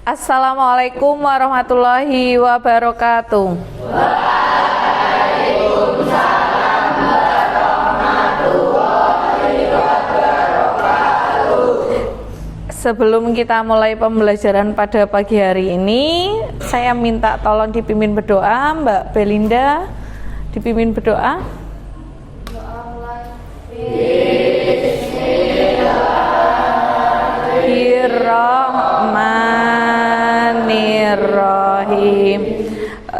Assalamualaikum warahmatullahi wabarakatuh. Waalaikumsalam warahmatullahi wabarakatuh. Sebelum kita mulai pembelajaran pada pagi hari ini, saya minta tolong dipimpin berdoa. Mbak Belinda, dipimpin berdoa. Bismillahirrahmanirrahim.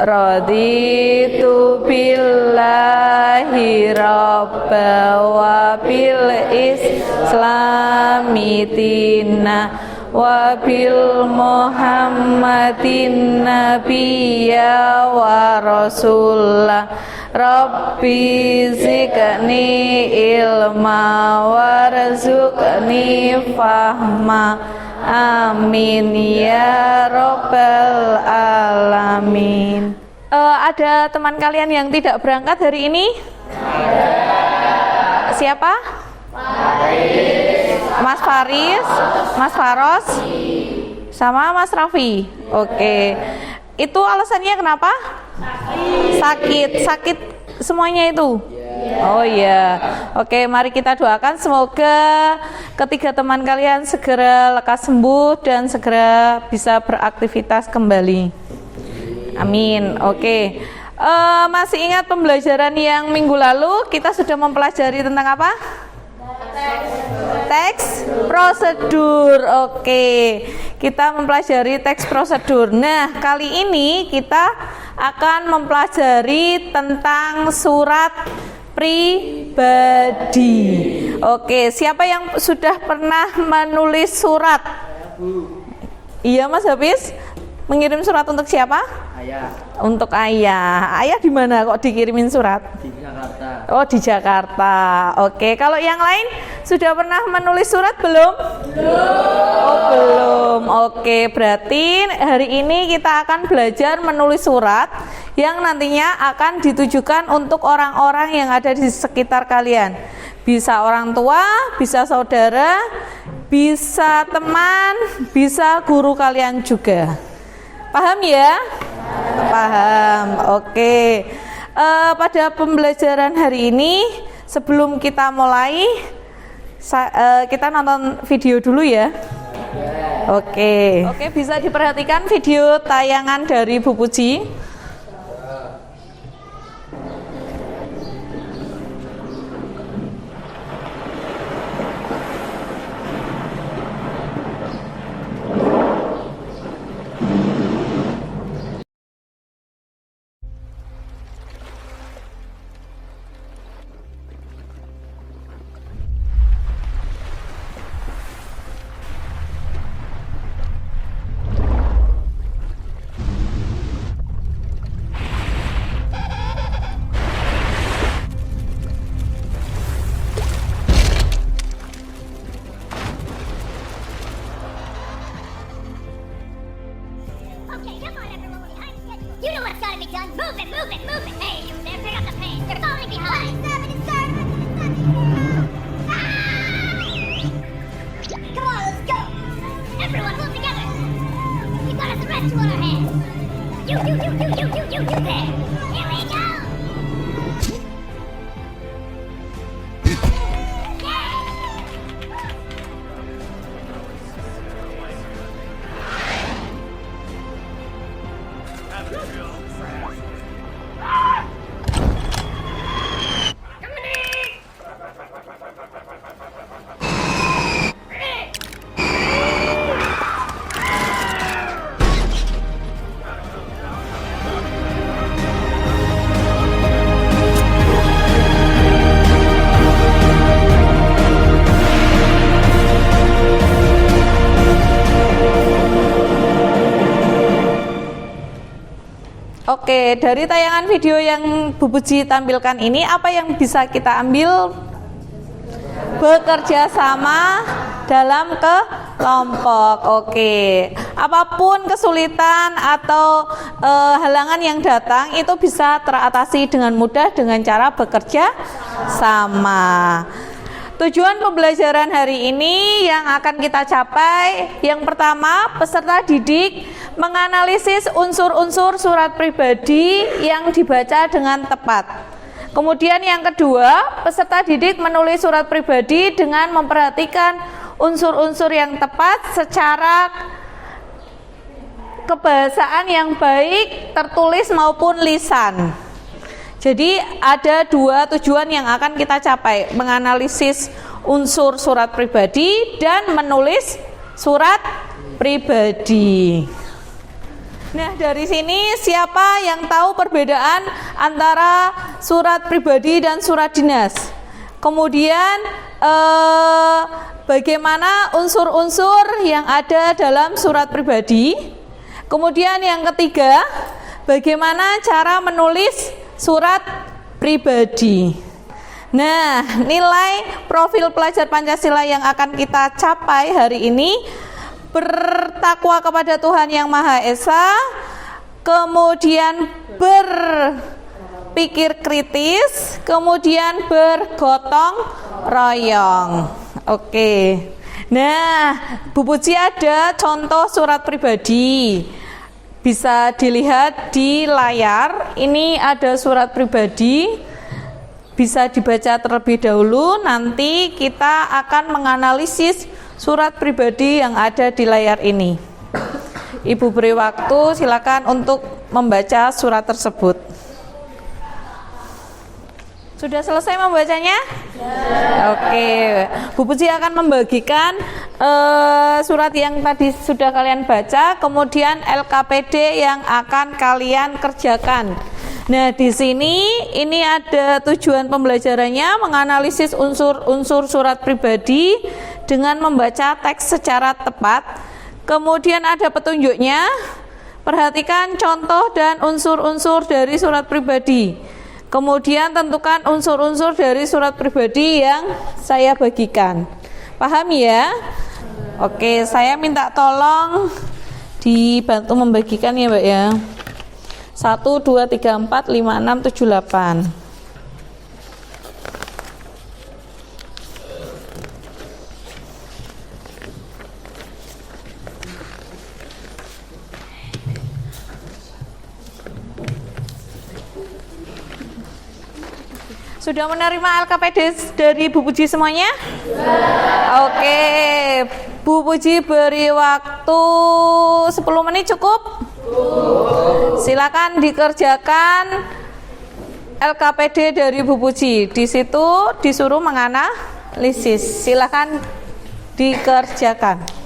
Raditu billahi rabba wa bil islami dina wa bil muhammadin nabiyya wa rasulah. Rabbi zidni ilma warzuqni fahma. Amin ya rabbal alamin. Ada teman kalian yang tidak berangkat hari ini? Ada. Siapa? Mas Faris, Mas Faros, sama Mas Raffi. Oke. Itu alasannya kenapa? Sakit semuanya itu. Oh iya. Oke, mari kita doakan semoga ketiga teman kalian segera lekas sembuh dan segera bisa beraktivitas kembali. Amin. Oke. Masih ingat pembelajaran yang minggu lalu kita sudah mempelajari tentang apa? Teks prosedur. Oke. Kita mempelajari teks prosedur. Nah, kali ini kita akan mempelajari tentang surat pribadi. Oke, siapa yang sudah pernah menulis surat? Iya, Mas Hafiz. Mengirim surat untuk siapa? Ayah. Untuk ayah. Ayah di mana kok dikirimin surat? Di Jakarta. Oh, di Jakarta. Oke, kalau yang lain sudah pernah menulis surat belum? Belum. Oh, belum. Oke, berarti hari ini kita akan belajar menulis surat yang nantinya akan ditujukan untuk orang-orang yang ada di sekitar kalian. Bisa orang tua, bisa saudara, bisa teman, bisa guru kalian juga. Paham ya? Paham. Oke. Pada pembelajaran hari ini, sebelum kita mulai, kita nonton video dulu ya. Oke. Oke, bisa diperhatikan video tayangan dari Bu Puji. Okay, come on, everyone, we're behind schedule. You know what's gotta be done. Move it, move it, move it. Hey, you there, pick up the pace. You're falling behind. Stop it, stop it, stop it. Come on, let's go. Everyone, pull together. We got a threat to on our hands. You there. Here we go. Oke, dari tayangan video yang Bu Puji tampilkan ini, apa yang bisa kita ambil? Bekerja sama dalam kelompok. Oke, apapun kesulitan atau halangan yang datang itu bisa teratasi dengan mudah dengan cara bekerja sama. Tujuan pembelajaran hari ini yang akan kita capai, yang pertama, peserta didik menganalisis unsur-unsur surat pribadi yang dibaca dengan tepat. Kemudian yang kedua, peserta didik menulis surat pribadi dengan memperhatikan unsur-unsur yang tepat secara kebahasaan yang baik, tertulis maupun lisan. Jadi ada dua tujuan yang akan kita capai, menganalisis unsur surat pribadi dan menulis surat pribadi. Nah, dari sini siapa yang tahu perbedaan antara surat pribadi dan surat dinas? Kemudian bagaimana unsur-unsur yang ada dalam surat pribadi? Kemudian yang ketiga, bagaimana cara menulis surat pribadi? Nah, nilai profil pelajar Pancasila yang akan kita capai hari ini: bertakwa kepada Tuhan Yang Maha Esa, kemudian berpikir kritis, kemudian bergotong royong. Oke. Nah, Bu Puji ada contoh surat pribadi. Bisa dilihat di layar. Ini ada surat pribadi. Bisa dibaca terlebih dahulu, nanti kita akan menganalisis surat pribadi yang ada di layar ini. Ibu beri waktu, silakan untuk membaca surat tersebut. Sudah selesai membacanya? Ya. Oke, Bu Puji akan membagikan surat yang tadi sudah kalian baca, kemudian LKPD yang akan kalian kerjakan. Nah, di sini ini ada tujuan pembelajarannya, menganalisis unsur-unsur surat pribadi dengan membaca teks secara tepat. Kemudian ada petunjuknya, perhatikan contoh dan unsur-unsur dari surat pribadi. Kemudian tentukan unsur-unsur dari surat pribadi yang saya bagikan. Paham ya? Oke, saya minta tolong dibantu membagikan ya, Mbak ya. 1, 2, 3, 4, 5, 6, 7, 8. Sudah menerima LKPD dari Bu Puji semuanya? Ya. Oke, Bu Puji beri waktu 10 menit cukup? Silakan dikerjakan LKPD dari Bu Puji. Di situ disuruh menganalisis. Silakan dikerjakan.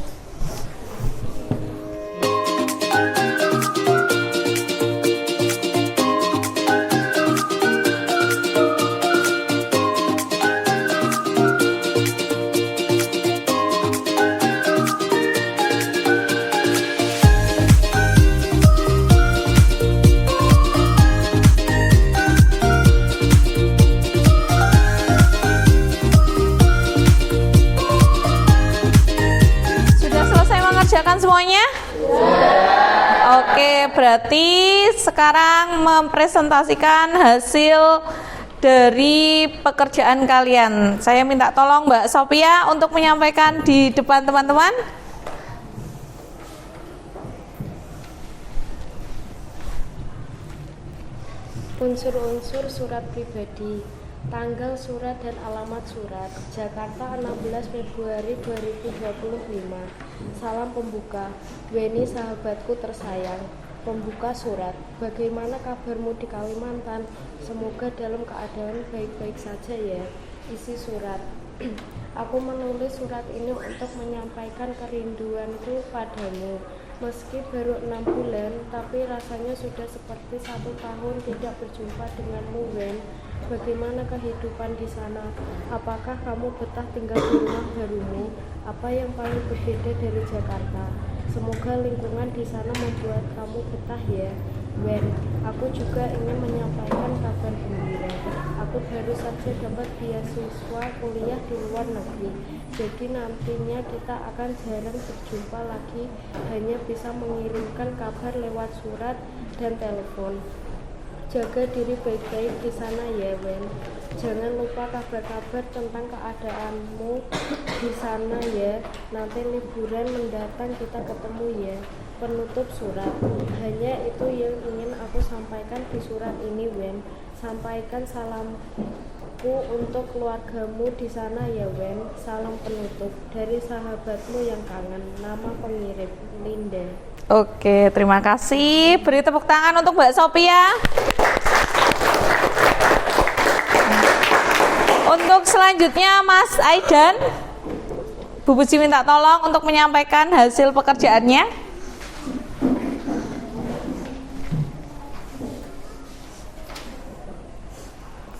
Semuanya? Oke, berarti sekarang mempresentasikan hasil dari pekerjaan kalian. Saya minta tolong Mbak Sophia untuk menyampaikan di depan teman-teman. Unsur-unsur surat pribadi. Tanggal surat dan alamat surat. Jakarta 16 Februari 2025. Salam pembuka. Weni sahabatku tersayang. Pembuka surat. Bagaimana kabarmu di Kalimantan? Semoga dalam keadaan baik-baik saja ya. Isi surat. Aku menulis surat ini untuk menyampaikan kerinduanku padamu. Meski baru 6 bulan, tapi rasanya sudah seperti 1 tahun tidak berjumpa denganmu, Wen. Bagaimana kehidupan di sana? Apakah kamu betah tinggal di rumah barumu? Apa yang paling berbeda dari Jakarta? Semoga lingkungan di sana membuat kamu betah ya, Wen. Aku juga ingin menyampaikan kabar gembira. Aku baru saja dapat beasiswa kuliah di luar negeri. Jadi nantinya kita akan jarang berjumpa lagi, hanya bisa mengirimkan kabar lewat surat dan telepon. Jaga diri baik-baik di sana ya, Wen. Jangan lupa kabar-kabar tentang keadaanmu di sana ya. Nanti liburan mendatang kita ketemu ya. Penutup surat. Hanya itu yang ingin aku sampaikan di surat ini, Wen. Sampaikan salamku untuk keluargamu di sana ya, Wen. Salam penutup dari sahabatmu yang kangen. Nama pengirim Linda. Oke, terima kasih. Beri tepuk tangan untuk Mbak Sophia. Untuk selanjutnya Mas Aidan, Bu Puji minta tolong untuk menyampaikan hasil pekerjaannya.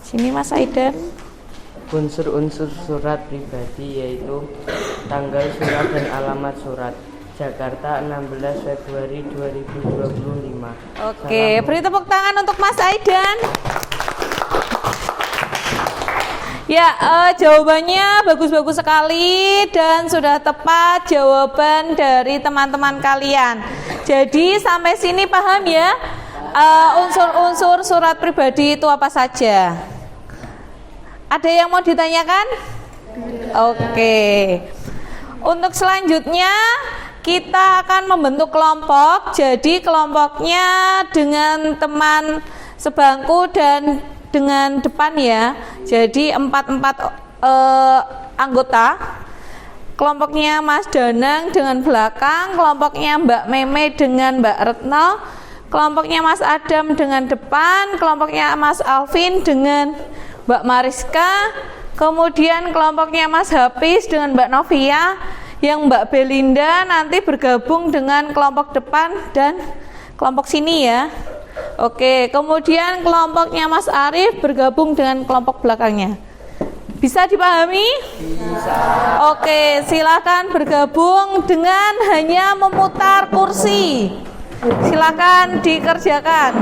Sini Mas Aidan. Unsur-unsur surat pribadi yaitu tanggal surat dan alamat surat. Jakarta 16 Februari 2025. Oke, beri tepuk tangan untuk Mas Aidan. Ya, jawabannya bagus-bagus sekali dan sudah tepat jawaban dari teman-teman kalian. Jadi sampai sini paham ya? Unsur-unsur surat pribadi itu apa saja? Ada yang mau ditanyakan? Oke. Untuk selanjutnya kita akan membentuk kelompok. Jadi kelompoknya dengan teman sebangku dan dengan depan ya. Jadi 4 anggota. Kelompoknya Mas Danang dengan belakang, kelompoknya Mbak Meme dengan Mbak Retno, kelompoknya Mas Adam dengan depan, kelompoknya Mas Alvin dengan Mbak Mariska, kemudian kelompoknya Mas Hafiz dengan Mbak Novia, yang Mbak Belinda nanti bergabung dengan kelompok depan dan kelompok sini ya. Oke, kemudian kelompoknya Mas Arif bergabung dengan kelompok belakangnya. Bisa dipahami? Bisa. Oke, silakan bergabung dengan hanya memutar kursi. Silakan dikerjakan.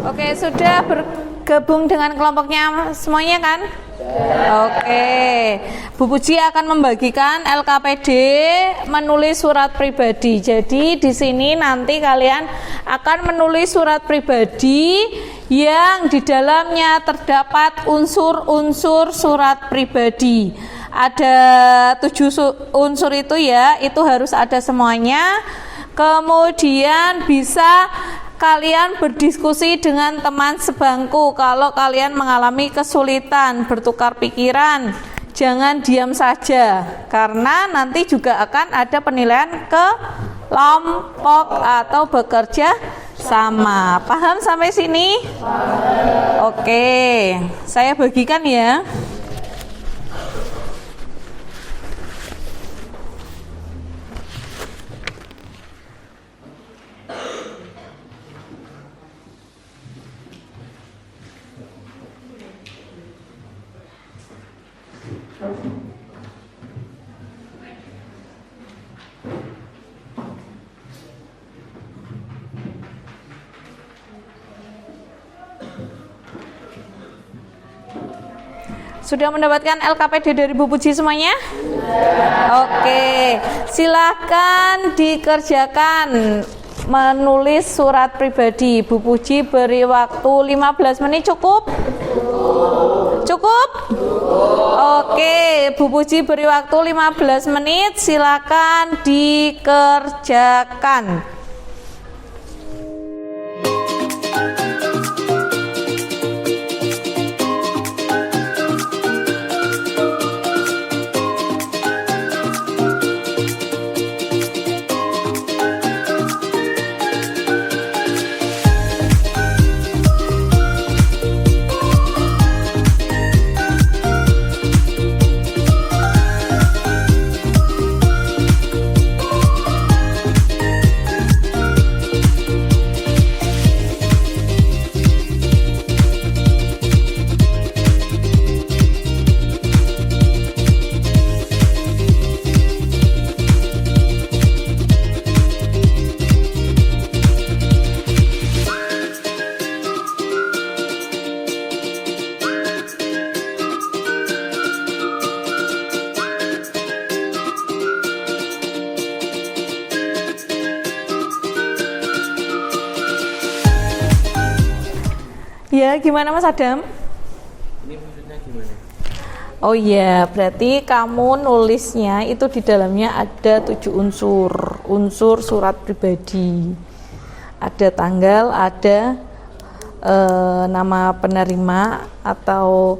Oke, sudah bergabung dengan kelompoknya semuanya kan? Oke, Bu Puji akan membagikan LKPD menulis surat pribadi. Jadi di sini nanti kalian akan menulis surat pribadi yang di dalamnya terdapat unsur-unsur surat pribadi. Ada 7 unsur itu ya, itu harus ada semuanya. Kemudian bisa kalian berdiskusi dengan teman sebangku kalau kalian mengalami kesulitan bertukar pikiran. Jangan diam saja, karena nanti juga akan ada penilaian kelompok atau bekerja sama. Paham sampai sini? Oke, saya bagikan ya. Sudah mendapatkan LKPD dari Bu Puji semuanya? Oke, silakan dikerjakan menulis surat pribadi. Bu Puji beri waktu 15 menit cukup? Cukup? Oke, Bu Puji beri waktu 15 menit, silakan dikerjakan. Ya, gimana Mas Adam? Ini maksudnya gimana? Oh iya, berarti kamu nulisnya itu di dalamnya ada 7 unsur. Unsur surat pribadi. Ada tanggal, ada nama penerima atau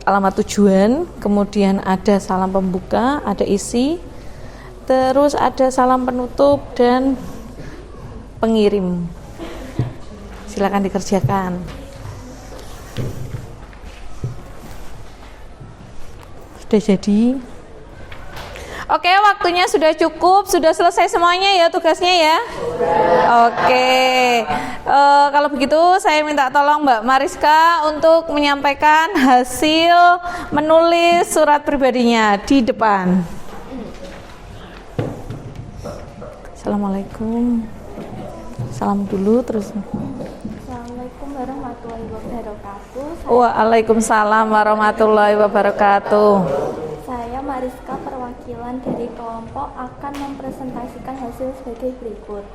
alamat tujuan, kemudian ada salam pembuka, ada isi, terus ada salam penutup dan pengirim. Silakan dikerjakan. Sudah jadi? Oke, waktunya sudah cukup, sudah selesai semuanya ya tugasnya ya. Oke, kalau begitu saya minta tolong Mbak Mariska untuk menyampaikan hasil menulis surat pribadinya di depan. Assalamualaikum. Salam dulu terus. Assalamualaikum warahmatullahi wabarakatuh. Waalaikumsalam warahmatullahi wabarakatuh. Saya Mariska, perwakilan dari kelompok, akan mempresentasikan hasil sebagai berikut.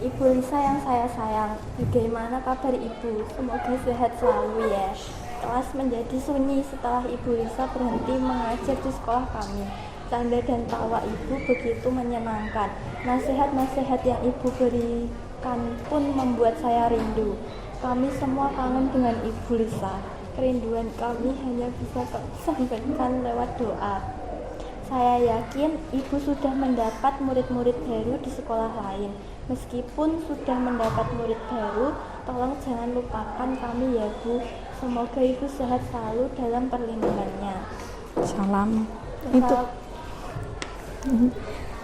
Ibu Lisa yang saya sayang, bagaimana kabar Ibu? Semoga sehat selalu ya. Kelas menjadi sunyi setelah Ibu Lisa berhenti mengajar di sekolah kami. Canda dan tawa Ibu begitu menyenangkan. Nasihat-nasihat yang Ibu berikan pun membuat saya rindu. Kami semua kangen dengan Ibu Lisa. Kerinduan kami hanya bisa sampaikan lewat doa. Saya yakin Ibu sudah mendapat murid-murid baru di sekolah lain. Meskipun sudah mendapat murid baru, tolong jangan lupakan kami ya Bu. Semoga Ibu sehat selalu dalam perlindungannya. Salam. Itu.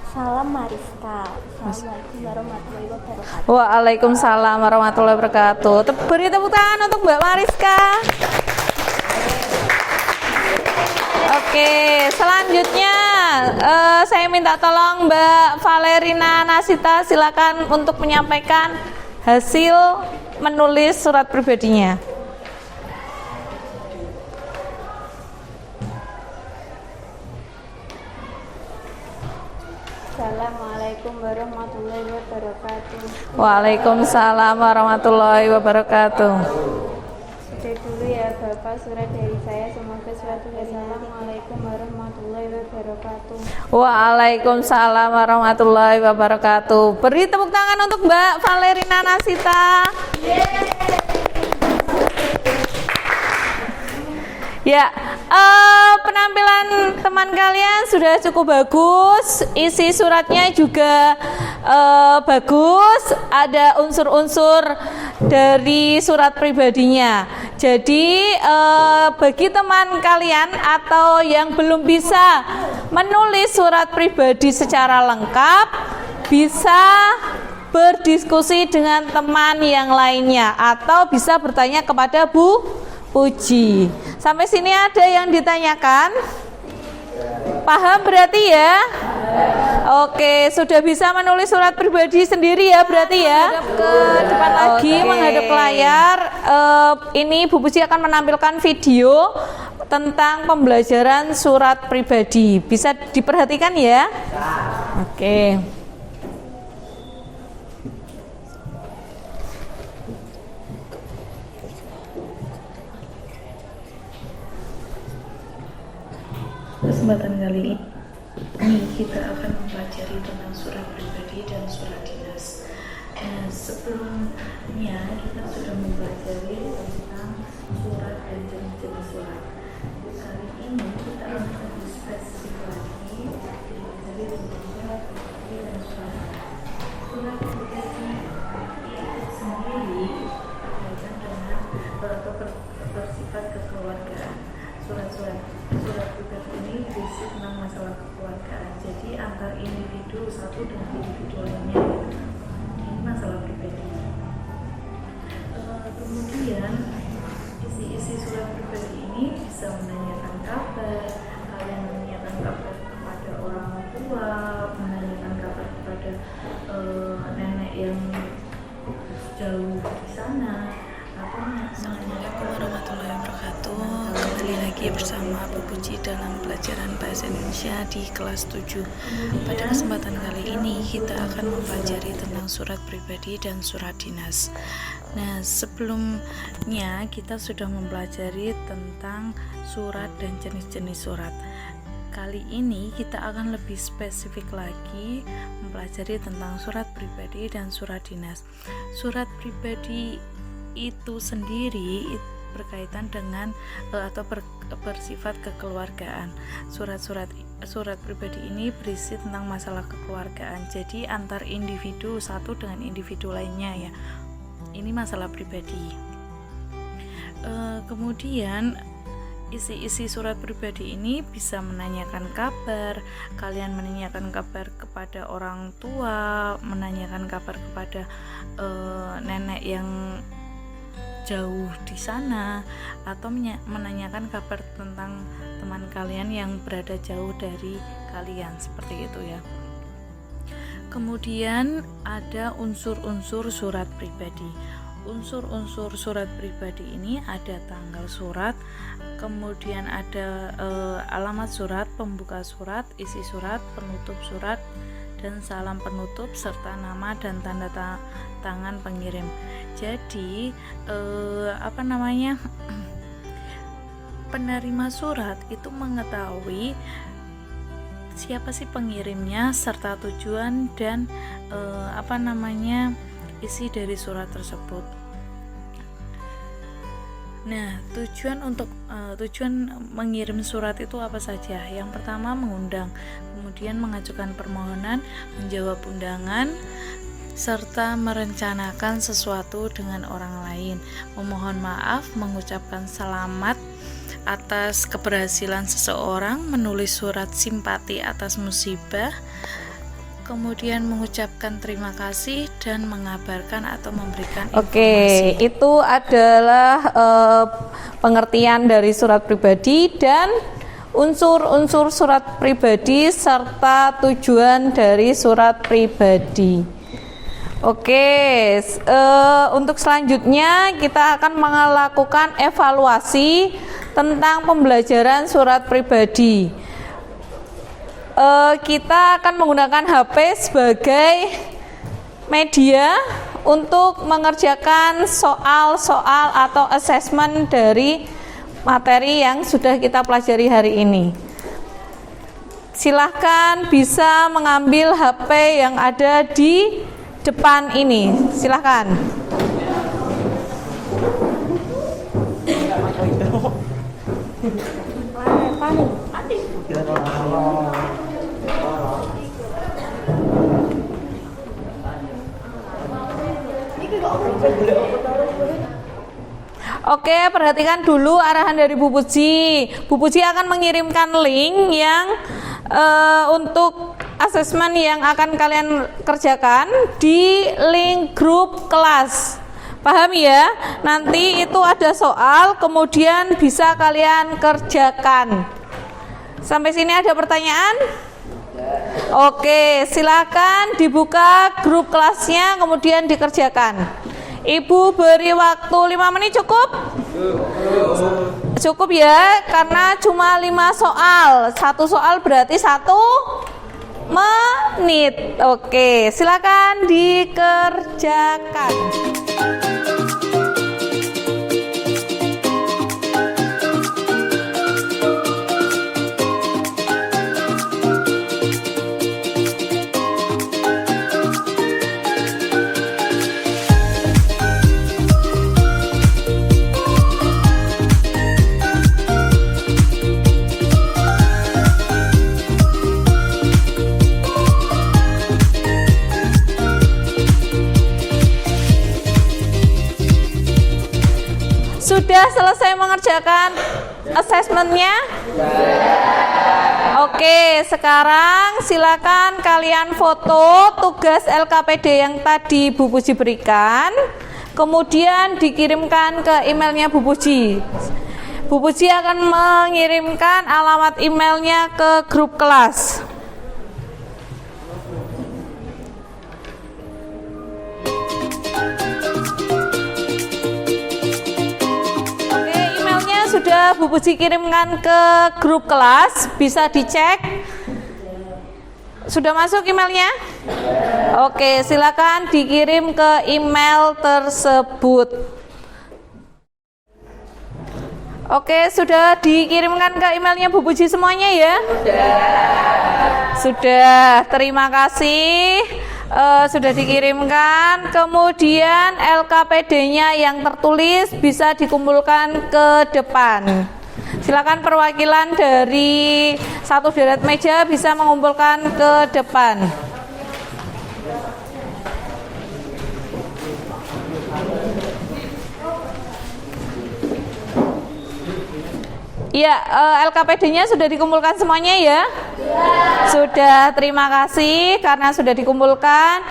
Salam Mariska. Assalamualaikum warahmatullahi wabarakatuh. Waalaikumsalam warahmatullahi wabarakatuh. Beri tepuk tangan untuk Mbak Mariska. Oke, selanjutnya saya minta tolong Mbak Valerina Nasita, silakan untuk menyampaikan hasil menulis surat pribadinya. Assalamualaikum warahmatullahi wabarakatuh. Waalaikumsalam warahmatullahi wabarakatuh. Sudah dulu ya Bapak surat dari saya, semoga suatu hari. Assalamualaikum warahmatullahi wabarakatuh. Waalaikumsalam warahmatullahi wabarakatuh. Beri tepuk tangan untuk Mbak Valerina Nasita. Ya, penampilan teman kalian sudah cukup bagus, isi suratnya juga bagus, ada unsur-unsur dari surat pribadinya. Jadi bagi teman kalian atau yang belum bisa menulis surat pribadi secara lengkap, bisa berdiskusi dengan teman yang lainnya atau bisa bertanya kepada Bu Puji. Sampai sini ada yang ditanyakan? Paham berarti ya? Oke, sudah bisa menulis surat pribadi sendiri ya berarti ya? Ke depan lagi menghadap ke layar. Ini Bu Puji akan menampilkan video tentang pembelajaran surat pribadi. Bisa diperhatikan ya? Oke. Kesempatan kali ini kita akan mempelajari tentang surat pribadi dan surat dinas. Sebelumnya kita sudah mempelajari tentang surat dan jenis-jenis surat. Kali ini kita akan lebih spesifik lagi mempelajari tentang surat pribadi dan surat. Surat pribadi itu sendiri berkaitan dengan atau bersifat kekeluargaan. Surat pribadi ini berisi tentang masalah kekeluargaan. Jadi antar individu satu dengan individu lainnya, ini masalah pribadi. Kemudian isi surat pribadi ini bisa menanyakan kabar, kalian menanyakan kabar kepada orang tua, menanyakan kabar kepada nenek yang jauh di sana, atau Assalamualaikum warahmatullahi wabarakatuh. Kembali lagi bersama Bu Puji dalam pelajaran Bahasa Indonesia di kelas 7. Pada kesempatan kali ini kita akan mempelajari tentang surat pribadi dan surat dinas. Nah, sebelumnya kita sudah mempelajari tentang surat dan jenis-jenis surat. Kali ini kita akan lebih spesifik lagi mempelajari tentang surat pribadi dan surat dinas. Surat pribadi itu sendiri berkaitan dengan atau bersifat kekeluargaan. Surat pribadi ini berisi tentang masalah kekeluargaan. Jadi antar individu satu dengan individu lainnya ya. Ini masalah pribadi. Kemudian isi surat pribadi ini bisa menanyakan kabar, kalian menanyakan kabar kepada orang tua, menanyakan kabar kepada nenek yang jauh di sana, atau menanyakan kabar tentang teman kalian yang berada jauh dari kalian, seperti itu ya. Kemudian ada unsur-unsur surat pribadi. Unsur-unsur surat pribadi ini ada tanggal surat, kemudian ada alamat surat, pembuka surat, isi surat, penutup surat, dan salam penutup serta nama dan tanda tangan pengirim. Jadi penerima surat itu mengetahui siapa sih pengirimnya serta tujuan dan isi dari surat tersebut. Nah, tujuan mengirim surat itu apa saja? Yang pertama mengundang, kemudian mengajukan permohonan, menjawab undangan, serta merencanakan sesuatu dengan orang lain, memohon maaf, mengucapkan selamat atas keberhasilan seseorang, menulis surat simpati atas musibah, kemudian mengucapkan terima kasih dan mengabarkan atau memberikan informasi. Oke, itu adalah pengertian dari surat pribadi dan unsur-unsur surat pribadi serta tujuan dari surat pribadi. Oke, untuk selanjutnya kita akan melakukan evaluasi tentang pembelajaran surat pribadi. Kita akan menggunakan HP sebagai media untuk mengerjakan soal-soal atau assessment dari materi yang sudah kita pelajari hari ini. Silahkan bisa mengambil HP yang ada di depan ini. Silahkan. Oke, perhatikan dulu arahan dari Bu Puji. Bu Puji akan mengirimkan link yang untuk asesmen yang akan kalian kerjakan di link grup kelas. Paham ya? Nanti itu ada soal, kemudian bisa kalian kerjakan. Sampai sini ada pertanyaan? Oke, silakan dibuka grup kelasnya, kemudian dikerjakan. Ibu beri waktu 5 menit cukup? Cukup ya, karena cuma 5 soal. 1 soal berarti 1 menit. Oke, silakan dikerjakan. Sudah selesai mengerjakan asesmennya? Oke, sekarang silakan kalian foto tugas LKPD yang tadi Bu Puji berikan, kemudian dikirimkan ke emailnya Bu Puji. Bu Puji akan mengirimkan alamat emailnya ke grup kelas. sudah Bu Puji kirimkan ke grup kelas, bisa dicek. Sudah masuk emailnya? Oke, silakan dikirim ke email tersebut. Oke, sudah dikirimkan ke emailnya Bu Puji semuanya ya? Sudah, terima kasih. Sudah dikirimkan. Kemudian LKPD-nya yang tertulis bisa dikumpulkan ke depan. Silakan perwakilan dari satu deret meja bisa mengumpulkan ke depan. Ya, LKPD-nya sudah dikumpulkan semuanya ya? Sudah, terima kasih karena sudah dikumpulkan.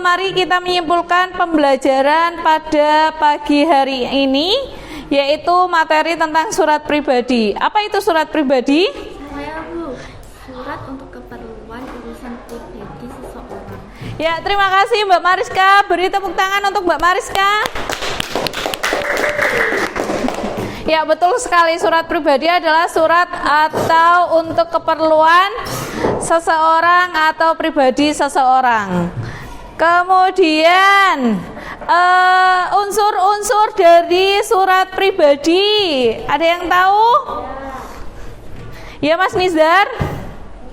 Mari kita menyimpulkan pembelajaran pada pagi hari ini, yaitu materi tentang surat pribadi. Apa itu surat pribadi? Saya Bu, surat untuk keperluan urusan pribadi seseorang. Ya, terima kasih Mbak Mariska. Beri tepuk tangan untuk Mbak Mariska. Ya, betul sekali, surat pribadi adalah surat atau untuk keperluan seseorang atau pribadi seseorang. Kemudian unsur-unsur dari surat pribadi, ada yang tahu? Ya Mas Nizar?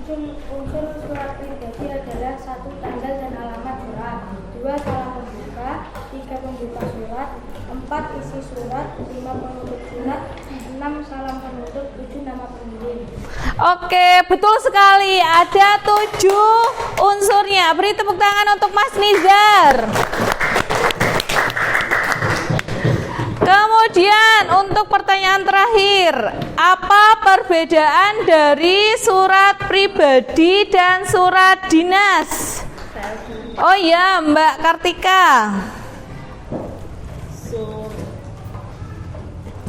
Unsur surat pribadi adalah 1. Tanggal dan alamat surat, 2. Salam pembuka, 3. Pembuka surat, 4. Isi surat, 5. Penutup surat, 6. Salam penutup, 7. Nama pengirim. Oke, betul sekali. Ada 7 unsurnya. Beri tepuk tangan untuk Mas Nizar. Kemudian untuk pertanyaan terakhir, apa perbedaan dari surat pribadi dan surat dinas? Oh ya, Mbak Kartika.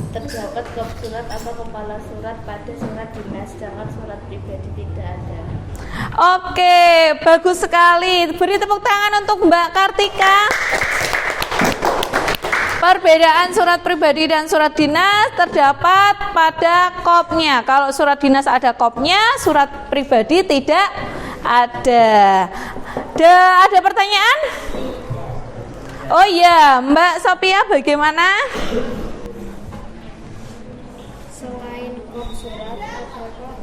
Terdapat kop surat atau kepala surat pada surat dinas, sedangkan surat pribadi tidak ada. Oke, bagus sekali. Beri tepuk tangan untuk Mbak Kartika. Perbedaan surat pribadi dan surat dinas terdapat pada kopnya. Kalau surat dinas ada kopnya, surat pribadi tidak ada. Ada pertanyaan? Oh iya, Mbak Sophia bagaimana? Selain kop surat, apakah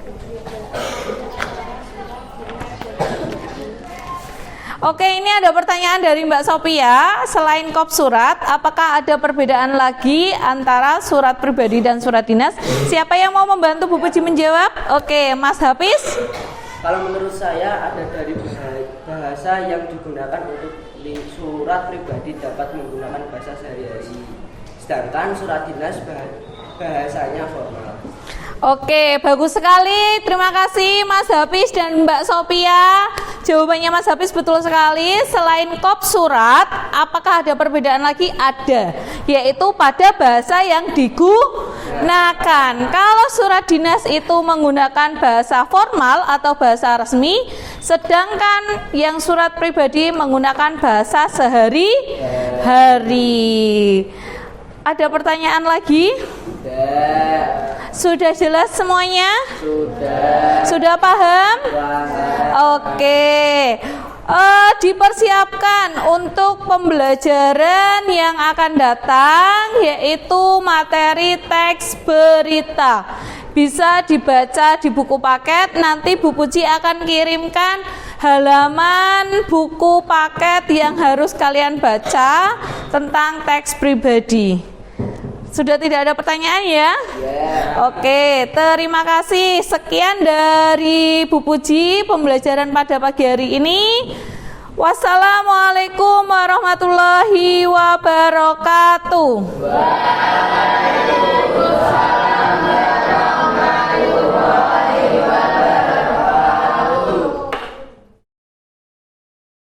Oke, ini ada pertanyaan dari Mbak Sophia. Selain kop surat, apakah ada perbedaan lagi antara surat pribadi dan surat dinas? Siapa yang mau membantu Bu Puji menjawab? Oke, Mas Hafiz. Kalau menurut saya ada dari bahasa yang digunakan untuk surat pribadi dapat menggunakan bahasa sehari-hari. Sedangkan surat dinas bahasanya formal. Oke, bagus sekali. Terima kasih Mas Hafiz dan Mbak Sophia. Jawabannya Mas Hafiz betul sekali. Selain kop surat, apakah ada perbedaan lagi? Ada, yaitu pada bahasa yang digunakan. Kalau surat dinas itu menggunakan bahasa formal atau bahasa resmi, sedangkan yang surat pribadi menggunakan bahasa sehari-hari. Ada pertanyaan lagi? Sudah jelas semuanya? Sudah paham? Oke. Dipersiapkan untuk pembelajaran yang akan datang, yaitu materi teks berita. Bisa dibaca di buku paket. Nanti Bu Puji akan kirimkan halaman buku paket yang harus kalian baca tentang teks pribadi. Sudah tidak ada pertanyaan ya? Oke, terima kasih. Sekian dari Bu Puji pembelajaran pada pagi hari ini. Wassalamualaikum warahmatullahi wabarakatuh.